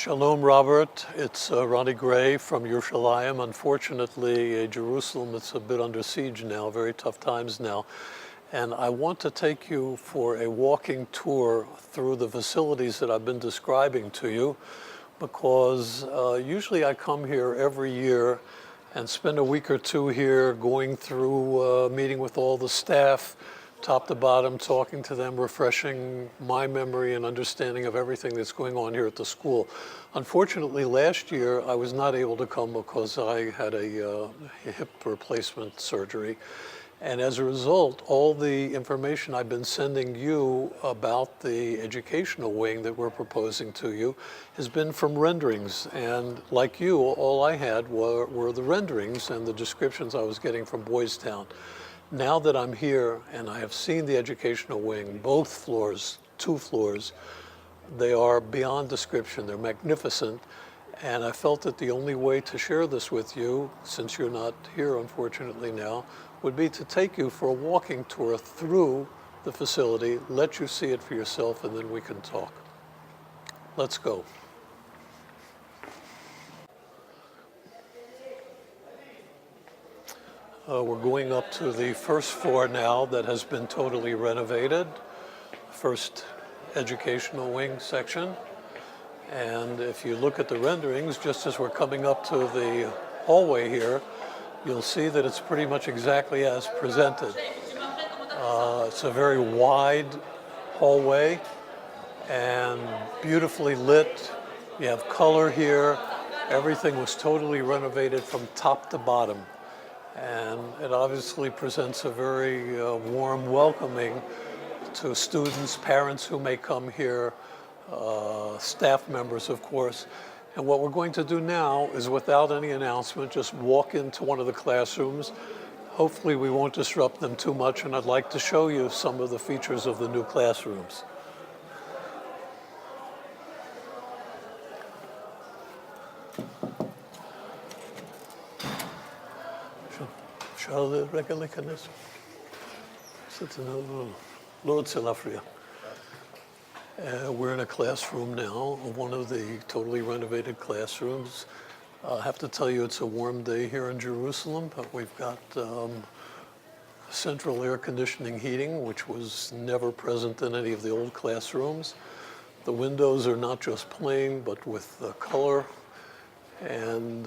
Shalom, Robert. It's Ronnie Gray from Yerushalayim. Unfortunately, Jerusalem is a bit under siege now, very tough times now. And I want to take you for a walking tour through the facilities that I've been describing to you, because usually I come here every year and spend a week or two here going through, meeting with all the staff, top to bottom, talking to them, refreshing my memory and understanding of everything that's going on here at the school. Unfortunately, last year I was not able to come because I had a hip replacement surgery. And as a result, all the information I've been sending you about the educational wing that we're proposing to you has been from renderings. And like you, all I had were the renderings and the descriptions I was getting from Boys Town. Now that I'm here and I have seen the educational wing, both floors, 2 floors, they are beyond description. They're magnificent. And I felt that the only way to share this with you, since you're not here unfortunately now, would be to take you for a walking tour through the facility, let you see it for yourself, and then we can talk. Let's go. We're going up to the first floor now that has been totally renovated, first educational wing section. And if you look at the renderings, just as we're coming up to the hallway here, you'll see that it's pretty much exactly as presented. It's a very wide hallway and beautifully lit. You have color here. Everything was totally renovated from top to bottom. And it obviously presents a very warm welcoming to students, parents who may come here, staff members, of course. And what we're going to do now is, without any announcement, just walk into one of the classrooms. Hopefully we won't disrupt them too much, and I'd like to show you some of the features of the new classrooms. We're in a classroom now, one of the totally renovated classrooms. I have to tell you, it's a warm day here in Jerusalem, but we've got central air conditioning heating, which was never present in any of the old classrooms. The windows are not just plain, but with color, and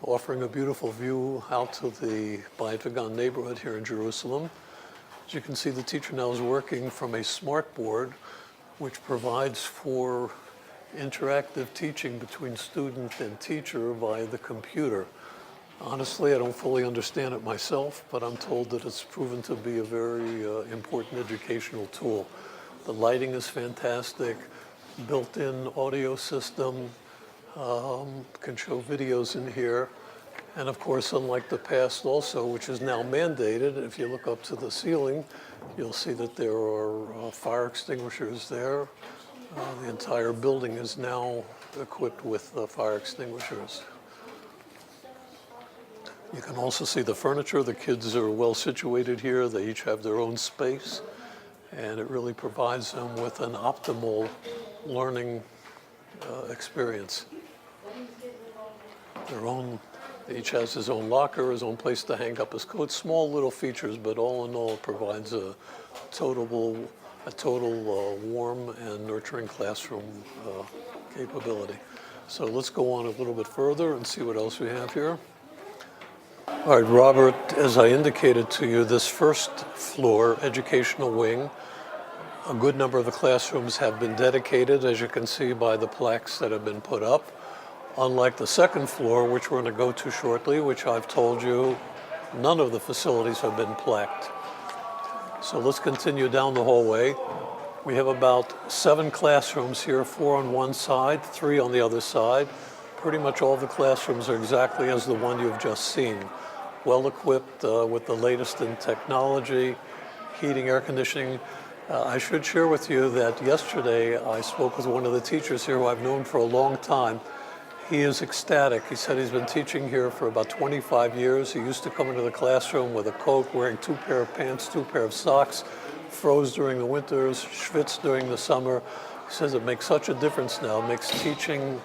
offering a beautiful view out to the Bayit Vegan neighborhood here in Jerusalem. As you can see, the teacher now is working from a smart board, which provides for interactive teaching between student and teacher via the computer. Honestly, I don't fully understand it myself, but I'm told that it's proven to be a very important educational tool. The lighting is fantastic, built-in audio system, can show videos in here. And of course, unlike the past also, which is now mandated, if you look up to the ceiling, you'll see that there are fire extinguishers there. The entire building is now equipped with fire extinguishers. You can also see the furniture. The kids are well situated here. They each have their own space, and it really provides them with an optimal learning experience. Each has his own locker, his own place to hang up his coat. Small little features, but all in all, it provides a total warm and nurturing classroom capability. So let's go on a little bit further and see what else we have here. All right, Robert, as I indicated to you, this first floor, educational wing, a good number of the classrooms have been dedicated, as you can see by the plaques that have been put up. Unlike the second floor, which we're going to go to shortly, which I've told you, none of the facilities have been plaqued. So let's continue down the hallway. We have about 7 classrooms here, 4 on one side, 3 on the other side. Pretty much all the classrooms are exactly as the one you've just seen. Well equipped with the latest in technology, heating, air conditioning. I should share with you that yesterday I spoke with one of the teachers here who I've known for a long time. He is ecstatic. He said he's been teaching here for about 25 years. He used to come into the classroom with a coat, wearing 2 pair of pants, 2 pair of socks, froze during the winters, schwitzed during the summer. He says it makes such a difference now. It makes teaching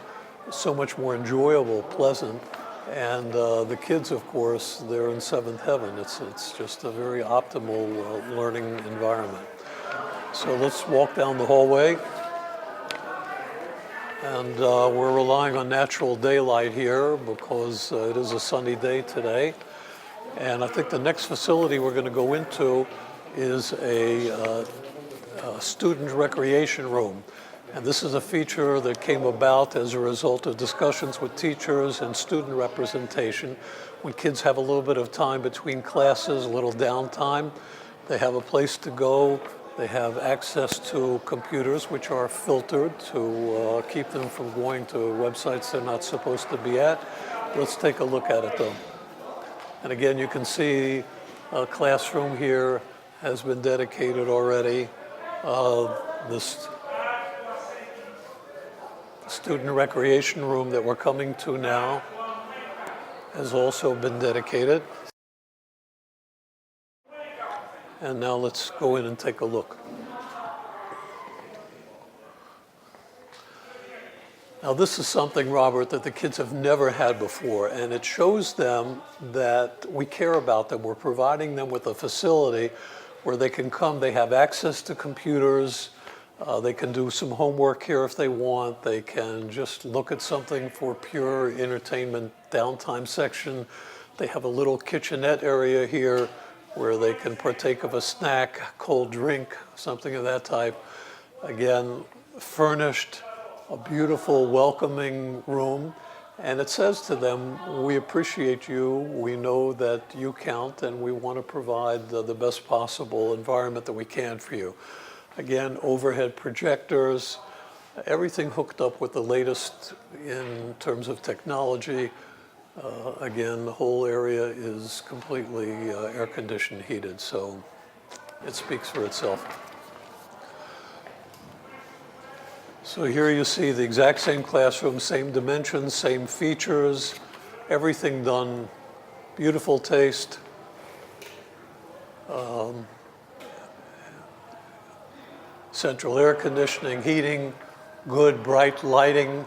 so much more enjoyable, pleasant. And the kids, of course, they're in seventh heaven. It's just a very optimal learning environment. So let's walk down the hallway. And we're relying on natural daylight here because it is a sunny day today. And I think the next facility we're going to go into is a student recreation room. And this is a feature that came about as a result of discussions with teachers and student representation. When kids have a little bit of time between classes, a little downtime, they have a place to go. They have access to computers, which are filtered to keep them from going to websites they're not supposed to be at. Let's take a look at it, though. And again, you can see a classroom here has been dedicated already. This student recreation room that we're coming to now has also been dedicated. And now let's go in and take a look. Now this is something, Robert, that the kids have never had before, and it shows them that we care about them. We're providing them with a facility where they can come. They have access to computers. They can do some homework here if they want. They can just look at something for pure entertainment downtime section. They have a little kitchenette area here where they can partake of a snack, cold drink, something of that type. Again, furnished, a beautiful, welcoming room. And it says to them, we appreciate you, we know that you count, and we want to provide the best possible environment that we can for you. Again, overhead projectors, everything hooked up with the latest in terms of technology. Again, the whole area is completely air-conditioned, heated, so it speaks for itself. So here you see the exact same classroom, same dimensions, same features, everything done, beautiful taste. Central air conditioning, heating, good bright lighting.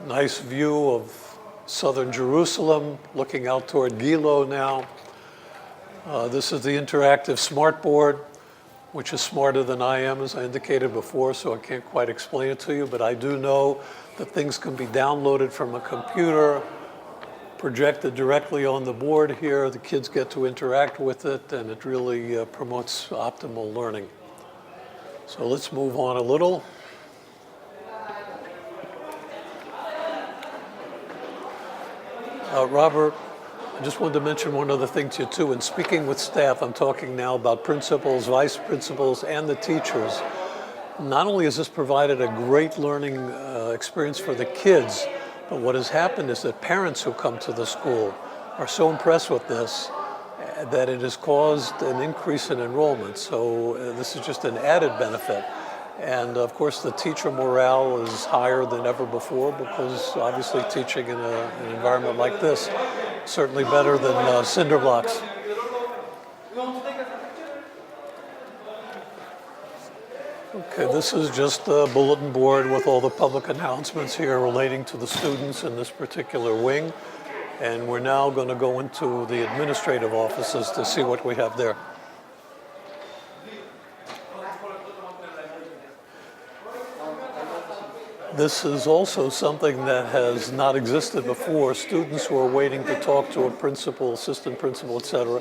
Nice view of southern Jerusalem, looking out toward Gilo now. This is the interactive smart board, which is smarter than I am, as I indicated before, so I can't quite explain it to you, but I do know that things can be downloaded from a computer, projected directly on the board here. The kids get to interact with it, and it really promotes optimal learning. So let's move on a little. Robert, I just wanted to mention one other thing to you too. In speaking with staff, I'm talking now about principals, vice principals, and the teachers. Not only has this provided a great learning experience for the kids, but what has happened is that parents who come to the school are so impressed with this that it has caused an increase in enrollment. So this is just an added benefit. And of course, the teacher morale is higher than ever before because obviously teaching in an environment like this is certainly better than cinder blocks. Okay, this is just a bulletin board with all the public announcements here relating to the students in this particular wing. And we're now going to go into the administrative offices to see what we have there. This is also something that has not existed before. Students who are waiting to talk to a principal, assistant principal, etc.,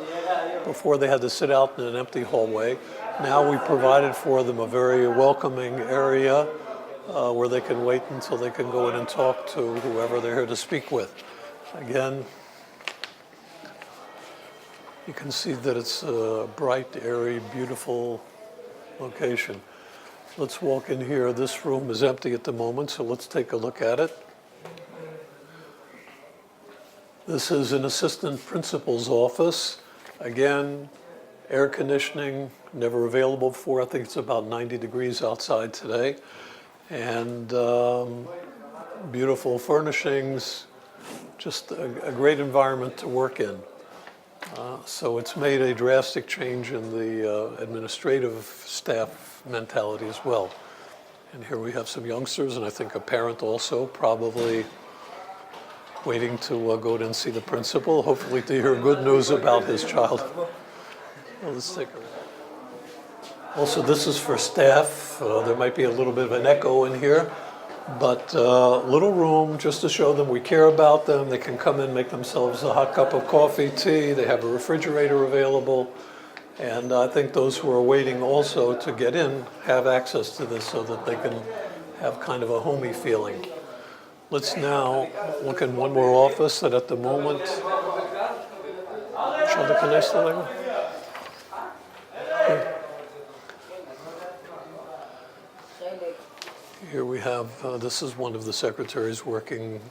before they had to sit out in an empty hallway. Now we provided for them a very welcoming area where they can wait until they can go in and talk to whoever they're here to speak with. Again, you can see that it's a bright, airy, beautiful location. Let's walk in here. This room is empty at the moment, so let's take a look at it. This is an assistant principal's office. Again, air conditioning, never available before. I think it's about 90 degrees outside today. And beautiful furnishings, just a great environment to work in. So it's made a drastic change in the administrative staff mentality as well. And here we have some youngsters, and I think a parent also, probably waiting to go in and see the principal, hopefully to hear good news about his child. Well, let's take a look. Also, this is for staff. There might be a little bit of an echo in here, but little room just to show them we care about them. They can come in, make themselves a hot cup of coffee, tea. They have a refrigerator available. And I think those who are waiting also to get in have access to this so that they can have kind of a homey feeling. Let's now look in one more office that at the moment, here we have, this is one of the secretaries working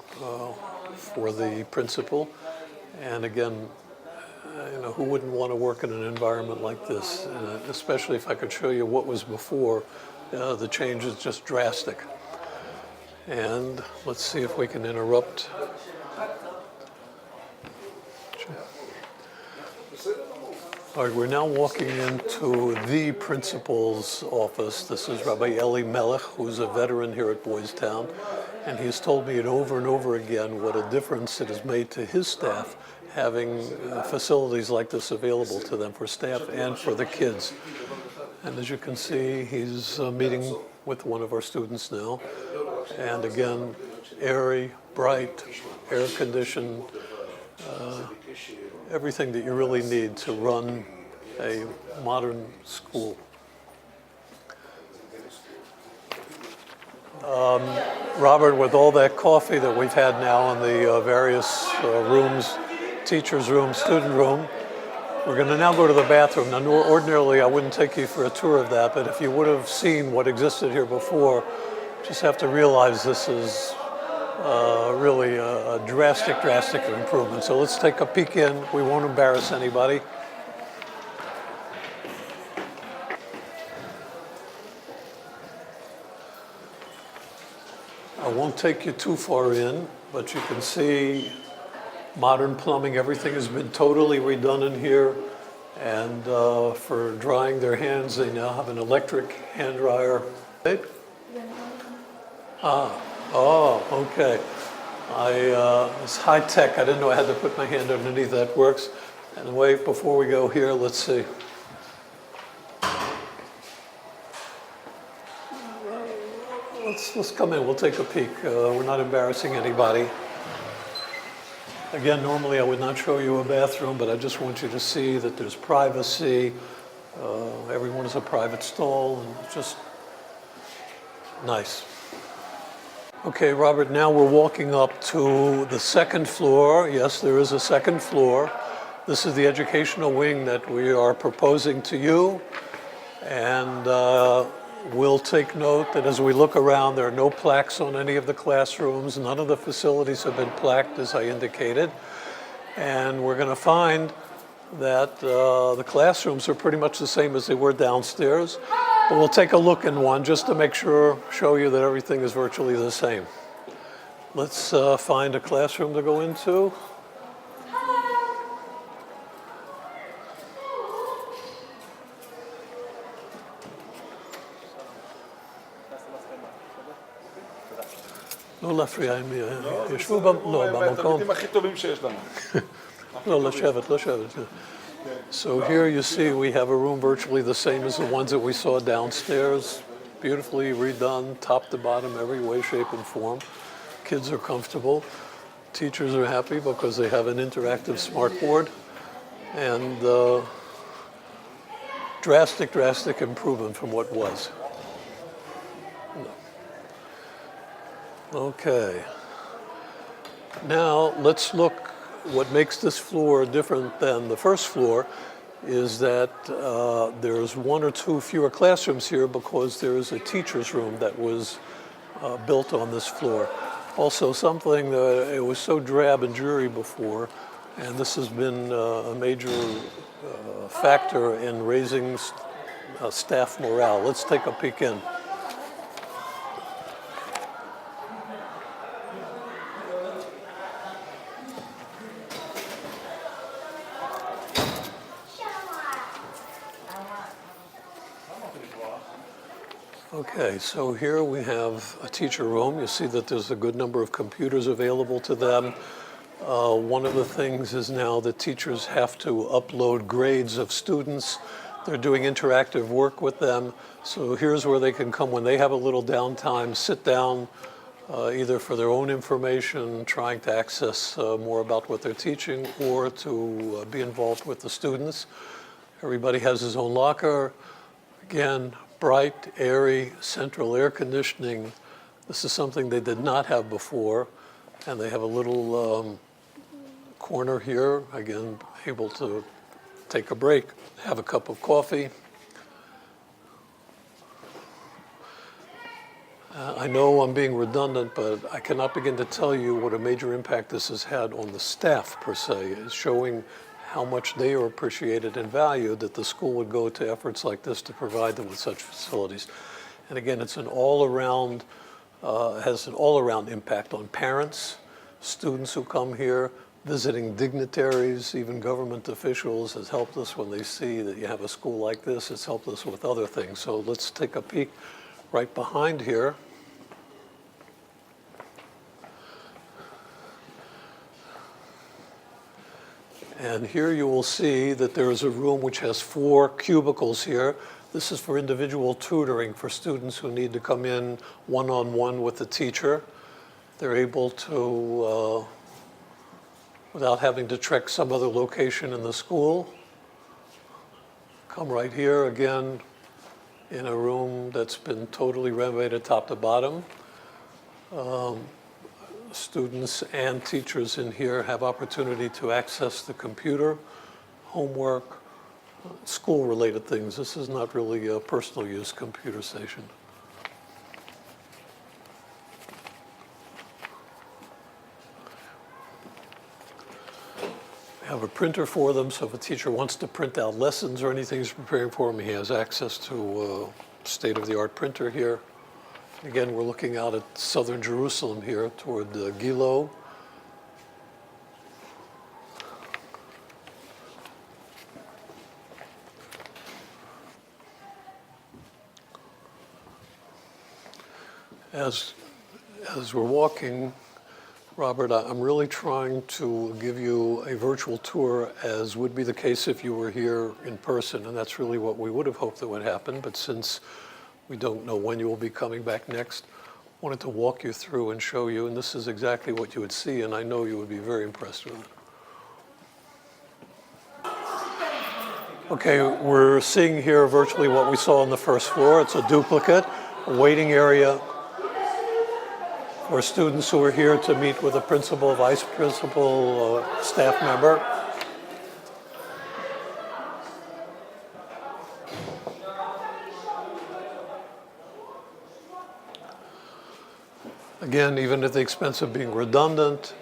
for the principal. And again, who wouldn't want to work in an environment like this? Especially if I could show you what was before, the change is just drastic. And let's see if we can interrupt. All right, we're now walking into the principal's office. This is Rabbi Eli Melech, who's a veteran here at Boys Town. And he's told me it over and over again what a difference it has made to his staff having facilities like this available to them for staff and for the kids. And as you can see, he's meeting with one of our students now. And again, airy, bright, air conditioned, everything that you really need to run a modern school. Robert, with all that coffee that we've had now in the various rooms, teacher's room, student room, we're going to now go to the bathroom. Now, ordinarily, I wouldn't take you for a tour of that, but if you would have seen what existed here before, just have to realize this is really a drastic improvement. So let's take a peek in. We won't embarrass anybody. I won't take you too far in, but you can see modern plumbing. Everything has been totally redone in here. And for drying their hands, they now have an electric hand dryer. Oh, okay. It's high tech. I didn't know I had to put my hand underneath. That works. And wait, before we go here, let's see. Let's come in. We'll take a peek. We're not embarrassing anybody. Again, normally I would not show you a bathroom, but I just want you to see that there's privacy. Everyone has a private stall, and it's just nice. Okay, Robert, now we're walking up to the second floor. Yes, there is a second floor. This is the educational wing that we are proposing to you. And we'll take note that as we look around, there are no plaques on any of the classrooms. None of the facilities have been plaqued, as I indicated. And we're going to find that the classrooms are pretty much the same as they were downstairs. But we'll take a look in one just to make sure, show you that everything is virtually the same. Let's find a classroom to go into. לא להפריע, הם ישבו במקום. לא, לשבת. So here you see we have a room virtually the same as the ones that we saw downstairs. Beautifully redone, top to bottom, every way, shape, and form. Kids are comfortable. Teachers are happy because they have an interactive smartboard. And drastic improvement from what was. Okay. Now let's look. What makes this floor different than the first floor is that there's one or two fewer classrooms here because there is a teacher's room that was built on this floor. Also something that it was so drab and dreary before, and this has been a major factor in raising staff morale. Let's take a peek in. Okay, so here we have a teacher room. You see that there's a good number of computers available to them. One of the things is now that teachers have to upload grades of students. They're doing interactive work with them. So here's where they can come when they have a little downtime, sit down, either for their own information, trying to access more about what they're teaching, or to be involved with the students. Everybody has his own locker. Again, bright, airy, central air conditioning. This is something they did not have before. And they have a little corner here, again, able to take a break, have a cup of coffee. I know I'm being redundant, but I cannot begin to tell you what a major impact this has had on the staff, per se. It's showing how much they are appreciated and valued that the school would go to efforts like this to provide them with such facilities. And again, it's an all-around, has an all-around impact on parents, students who come here, visiting dignitaries, even government officials. Has helped us when they see that you have a school like this. It's helped us with other things. So let's take a peek right behind here. And here you will see that there is a room which has 4 cubicles here. This is for individual tutoring for students who need to come in one-on-one with the teacher. They're able to, without having to trek some other location in the school, come right here again in a room that's been totally renovated top to bottom. Students and teachers in here have opportunity to access the computer, homework, school-related things. This is not really a personal use computer station. We have a printer for them, so if a teacher wants to print out lessons or anything he's preparing for them, he has access to a state-of-the-art printer here. Again, we're looking out at southern Jerusalem here toward Gilo. As we're walking, Robert, I'm really trying to give you a virtual tour as would be the case if you were here in person, and that's really what we would have hoped that would happen, but since we don't know when you will be coming back next, wanted to walk you through and show you, and this is exactly what you would see, and I know you would be very impressed with it. Okay, we're seeing here virtually what we saw on the first floor. It's a duplicate, a waiting area for students who are here to meet with a principal, vice principal, staff member. Again, even at the expense of being redundant,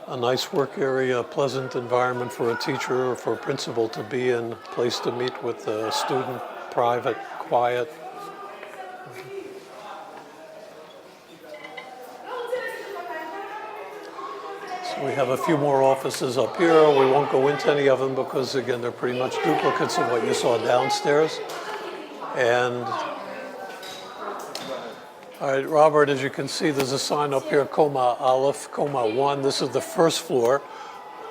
a nice work area, a pleasant environment for a teacher or for a principal to be in, a place to meet with a student, private, quiet. So we have a few more offices up here. We won't go into any of them because, again, they're pretty much duplicates of what you saw downstairs. And all right, Robert, as you can see, there's a sign up here, Coma Aleph, Coma 1. This is the first floor.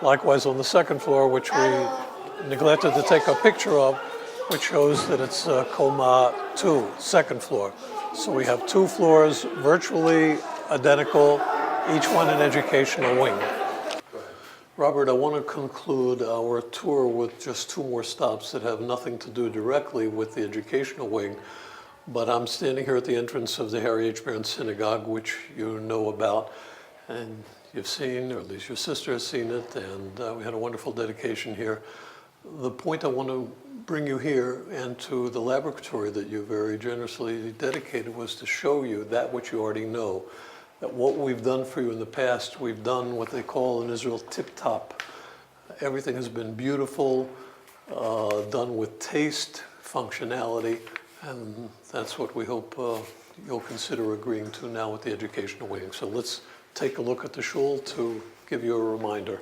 Likewise, on the second floor, which we neglected to take a picture of, which shows that it's Coma 2, second floor. So we have 2 floors, virtually identical, each one an educational wing. Robert, I want to conclude our tour with just 2 more stops that have nothing to do directly with the educational wing. But I'm standing here at the entrance of the Harry H. Barron Synagogue, which you know about, and you've seen, or at least your sister has seen it, and we had a wonderful dedication here. The point I want to bring you here and to the laboratory that you very generously dedicated was to show you that which you already know, that what we've done for you in the past, we've done what they call in Israel tip-top. Everything has been beautiful, done with taste, functionality, and that's what we hope you'll consider agreeing to now with the educational wing. So let's take a look at the shul to give you a reminder.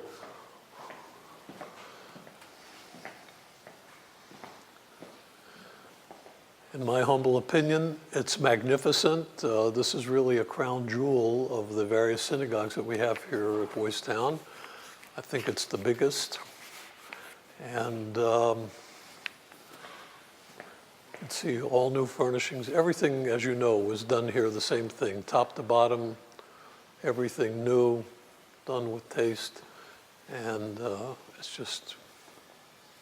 In my humble opinion, it's magnificent. This is really a crown jewel of the various synagogues that we have here at Boys Town. I think it's the biggest. And let's see, all new furnishings. Everything, as you know, was done here the same thing, top to bottom, everything new, done with taste. And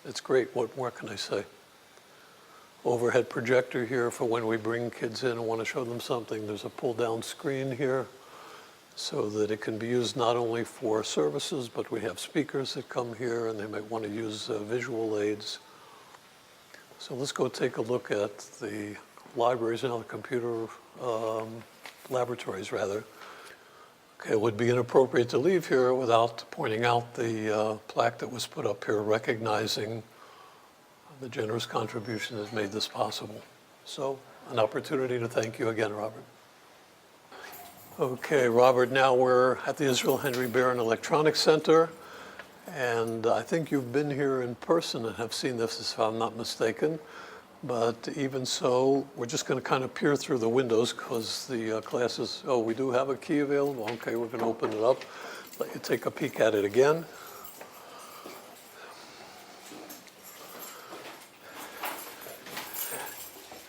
it's great. What more can I say? Overhead projector here for when we bring kids in and want to show them something. There's a pull-down screen here so that it can be used not only for services, but we have speakers that come here and they might want to use visual aids. So let's go take a look at the libraries now, the computer laboratories rather. Okay, it would be inappropriate to leave here without pointing out the plaque that was put up here recognizing the generous contribution that made this possible. So, an opportunity to thank you again, Robert. Okay, Robert, now we're at the Israel Henry Barron Electronics Center, and I think you've been here in person and have seen this, if I'm not mistaken. But even so, we're just going to kind of peer through the windows because the classes, oh, we do have a key available. Okay, we're going to open it up. Let you take a peek at it again.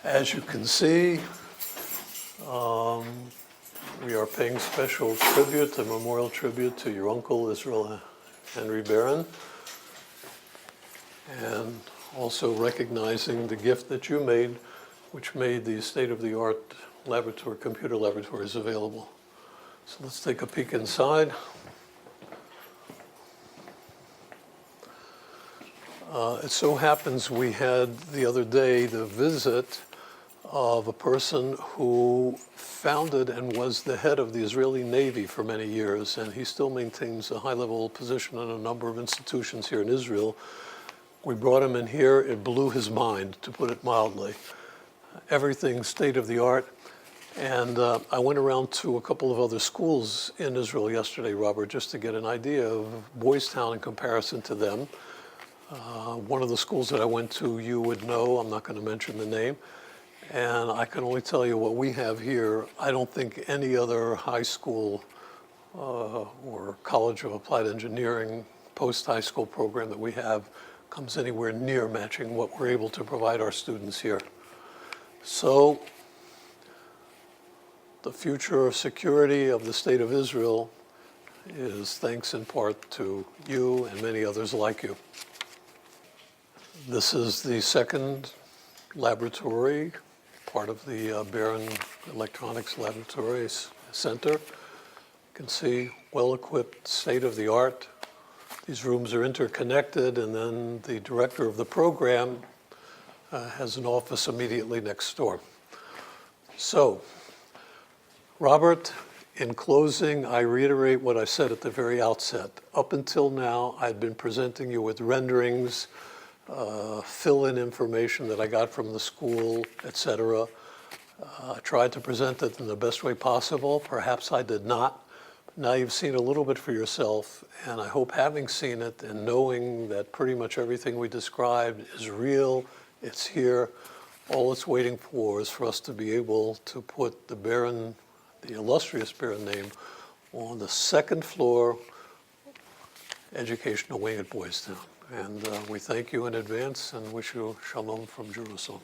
As you can see, we are paying special tribute, a memorial tribute to your uncle, Israel Henry Barron, and also recognizing the gift that you made, which made the state-of-the-art laboratory, computer laboratories available. So let's take a peek inside. It so happens we had the other day the visit of a person who founded and was the head of the Israeli Navy for many years, and he still maintains a high-level position in a number of institutions here in Israel. We brought him in here. It blew his mind, to put it mildly. Everything state-of-the-art. And I went around to a couple of other schools in Israel yesterday, Robert, just to get an idea of Boys Town in comparison to them. One of the schools that I went to, you would know, I'm not going to mention the name. And I can only tell you what we have here. I don't think any other high school or College of Applied Engineering post-high school program that we have comes anywhere near matching what we're able to provide our students here. So the future security of the state of Israel is thanks in part to you and many others like you. This is the second laboratory, part of the Barron Electronics Laboratories Center. You can see well-equipped, state-of-the-art. These rooms are interconnected, and then the director of the program has an office immediately next door. So, Robert, in closing, I reiterate what I said at the very outset. Up until now, I've been presenting you with renderings, fill-in information that I got from the school, etc. I tried to present it in the best way possible. Perhaps I did not. Now you've seen a little bit for yourself, and I hope having seen it and knowing that pretty much everything we described is real, it's here, all it's waiting for is for us to be able to put the Barron, the illustrious Barron name, on the second floor educational wing at Boys Town. And we thank you in advance and wish you shalom from Jerusalem.